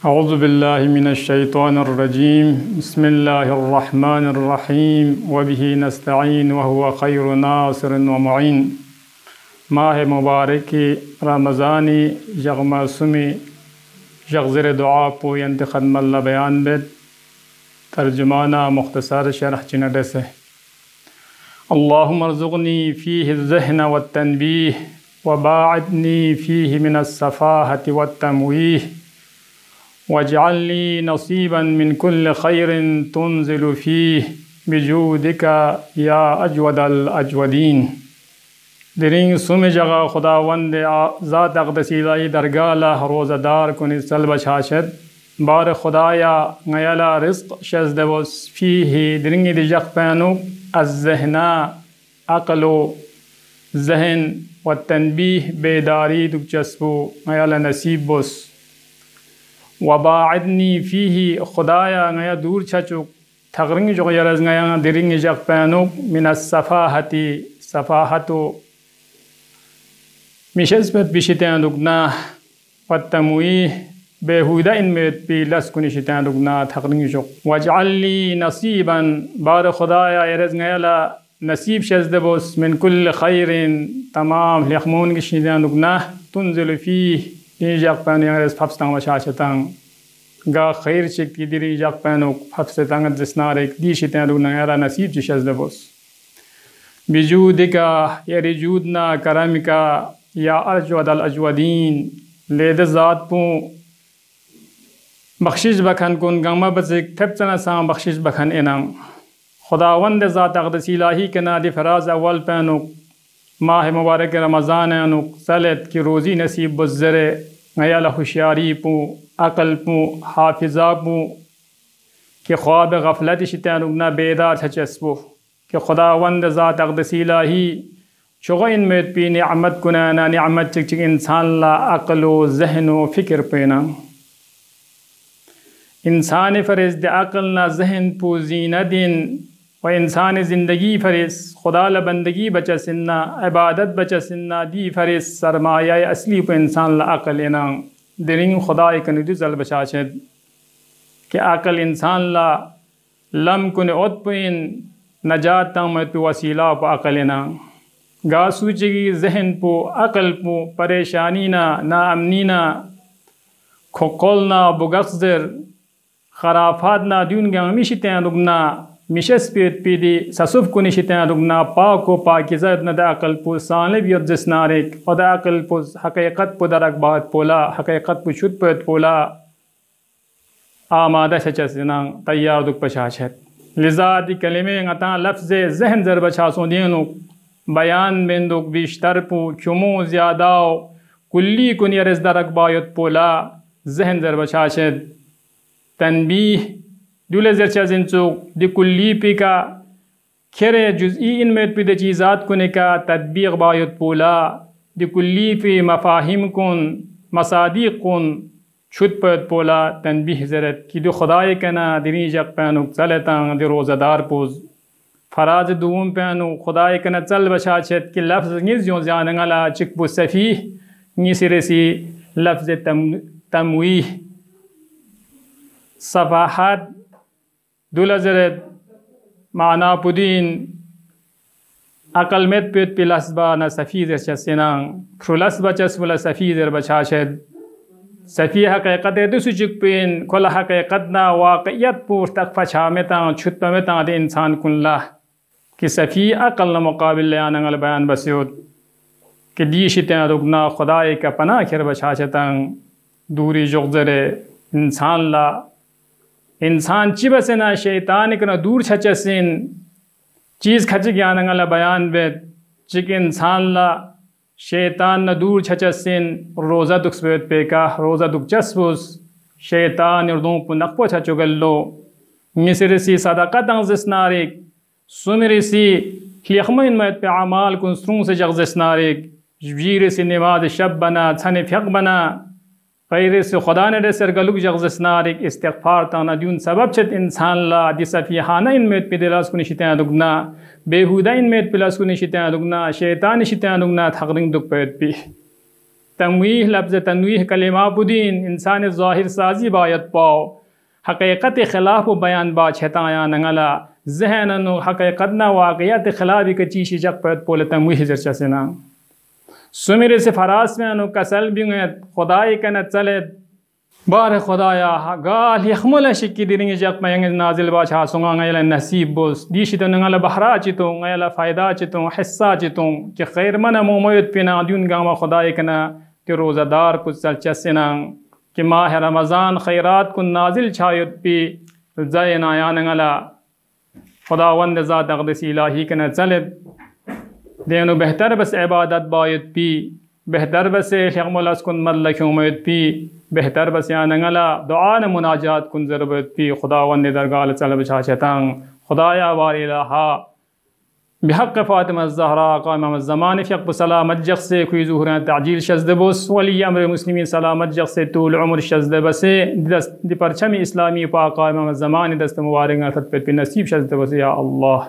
औज़ु बिल्लाहि मिनश्शैतानिर्रजीम बिस्मिल्लाहिर्रहमानिर्रहीम व बिही नस्तईन व हुवा खैरु नासिरिन व मुईन। माह मुबारक रमज़ानी यग मासूमी यग ज़ेर दुआ पोयंत ख़दमल्ला बयान बेद तर्जुमाना मुख्तसर शरह चिनडे से अल्लाहुम्मा अर्ज़ुक़नी फ़ीहि ज़हन व तनबीह व बाअदनी फ़ीहि मिनस्सफ़ाहति व तमवीह वजअलनी नसीबन मिन कुल्लि खैरिन तुनज़िलु फ़ीहि बिजूदिका या अजवदल अजवदीन। दिरिंग सुम जगह खुदावंद ज़ात अक़दसीलाई दरगाला रोज़ादार कुनि सल बछाशद बार खुदाया ngayala रिज़्क़ शज़दवस फ़ीहि दिरिंग दिजक पैनुक अज़्ज़हना अक़लो ज़हन व तनबीह बेदारी दुक चस्बो ngayala नसीब बस वबाअदनी फ़ीहि खुदाया ngaya दूर छचुक थगरिंग जो यरज़ ngaya दिरिंग जक पैनुक मिनस्सफ़ाहति सफ़ाहतो मिशस्बत बिशितान दुगना पत्तमुई बेहुदा इनमें पीलस कुनि शितान दुगना थगरिंग जो वजअलनी नसीबन बार खुदाया यरज़ ngayala नसीब शज़दबोस मिन कुल्लि खैरिन तमाम लखमून की शितान दुगना तुनज़िलु फ़ीहि जक पैन यरज़ फफ्स्तांग वशाशतांग गा खैर चिक्ति दिरी जक पैनुक फफ्स्तांग जिसनारिक दी शितान दुगना ngayala नसीब शज़दबोस बिजूदिका यरिजूदना करमिका या अजवदल अजवदीन लेद ज़ात पू बख्शिश बखन कुन गंगा बज़िक थपचना सां बख्शिश बखन इनांग खुदावंद ज़ात अक़दसीलाही के नादि फराज अव्वल पैनुक माह मुबारक रमज़ान अनुक सलत की रोज़ी नसीब बुज़्ज़रे ngayala होशियारी पू अक़ल पू हाफिज़ा पू के ख्वाब गफलत शितानुगना बेदार छचस्बो कि खुदावंद ज़ात अक़दसीलाही चुगइन में पी निअमत कुनाना निअमत चिक चिक इंसान ला अक़लो ज़हनो फ़िक्र पेना इंसान फरिज़ द अक़ल ना ज़हन पू ज़ीना दिन व इंसान ज़िंदगी फरिज़ खुदा ला बंदगी बचा सिन्ना इबादत बचा सिन्ना दी फरिज़ सरमाया असली पे इंसान ला अक़ल ना दिरिंग खुदा एक निदुज़ल बचाशद कि अक़ल इंसान ला लम कुन उतपिन नजात में तो वसीला प अक़ल ना गा सूचगी ज़हन पो अक़ल पो परेशानी ना अमनी ना खोल ना बुगज़र खराफात ना दून गंग मिशितान दुगना मिशस पेट पीदी ससुफ को निशितान दुगना पाको पाकिज़त न द अक़ल पो सालिब यद जिसनारिक और द अक़ल पो हक़ीक़त पो दरक बात पोला हक़ीक़त पो शुद्ध पेट पोला आमादा सचसना तैयार दुक पशाशत लिज़ा दी कलिमे ngata लफ्ज़ ज़हन ज़र बछासों दिनुक बयान बेंदुक बिश्तर पू चुमो ज़्यादाओ कुल्ली को नियरज़ दरक बायत पोला ज़हन ज़र बछाशत तनबीह दूले ज़र चुक दि कुल्ली पी का खेरे जुज़ई इन में पी द चीज़ात को निका तदबीक़ बायत पोला दि कुल्ली पी मफ़ाहिम कुन मसादीक़ कुन छुट पद पोला तनबीह ज़रत कि दो खुदाए कना दिनी जक पैनुक चलतांग दि रोज़ादार पोज फराज दूम पैनु खुदाए कना चल बशाशत कि लफ्ज़ निज़ जो जानंगला चिकबु सफ़ीह निसिरसी लफ्ज़ तमवीह सफ़ाहत दुलज़रत माना पुदीन अक़ल में पेट पिलसबा न सफ़ीज़ चसनांग फ्रुलसबा चसबुला सफ़ीज़ बशाशद सफ़ी हक़ीक़त दुसुचिक पेन खुला हक़ीक़त ना वाक़ियत पूर तक फछामेता छुत में दे इंसान कुल्ला कि सफ़ी अक़ल न मुक़ाबिल आनंगल बयान बस्योत कि दी शितान रुगना खुदाए का पना खिर बशाशतांग दूरी जुगज़रे इंसान ला इंसान चिबसना शैतान कना दूर छचसिन चीज़ खच ज्ञानंगल बयान बेद चिक इंसान ला शैतान न दूर छचसिन रोज़ा दुख स्वेत पेका रोज़ा दुख चस्बुस शैतान उर्दू को नक़्पो छचुगल्लो मिसरसी सदाक़त जिसनारिक सुमरसी खियखमिन मत पे अमाल कुन स्रुंग से जग जिसनारिक वीर से नमाज शब बना छने फ़िक़ बना गैर से खुदा ने दे सरगलुक जग जिसनारिक इस्तिग़फ़ार ताना दून सबब छत इंसान ला दिसफ़िहाना इन में पे दिलास को निशितान दुगना बेहुदा इन में पिलास को निशितान दुगना शैतान निशितान दुगना थगरिंग दुक पेट पी तनवीह लफ्ज़ तनवीह कलिमा पुदीन इंसान ज़ाहिर साजी बायत पाओ हक़ीक़त खिलाफ बयान बा छताया नंगला जहन हक़ीक़त न वाक़ियत खिलाफ कची शिजक पद पोल तनवीह जरचसना सुमिर से फरास में कसल भी खुदाई कन चले बार खुदाया गाल यखमुल शिक्की दिरिंग जक मयंग नाजिल बाछा सुंगा ngayla नसीब बोस दीशी तो नंगला बहरा चितो ngayla फ़ायदा चितो हिस्सा चितो कि खैर मन मोमयत पिना दुन गामा खुदाई कना कि रोज़ादार कुछ चलचसना कि माह रमज़ान खैरात कुन नाजिल छायत पी जय नाया नंगला खुदावंद ज़ात अक़दस इलाही कना चले देनो बेहतर बस इबादत बायत पी बेहतर बस शमलस कुन मल्लक उम्मीद पी बेहतर बस या नंगला दुआ न मुनाजात कुन ज़रूरत पी खुदावंद दरगाह चल बचा चतंग खुदाया वारिलाहा बिहक़ फ़ातिमा ज़हरा क़ाइमा ज़मान फ़िक़्ब सलामत जग से कोई ज़ुहरा ताजील शज़्द बस वली अमर मुस्लिमीन सलामत जग से तूल उम्र शज़्द बसे दस्त परचम इस्लामी पा क़ाइमा ज़मान दस्त मुबारक खत पे नसीब शज़्द बस या अल्लाह।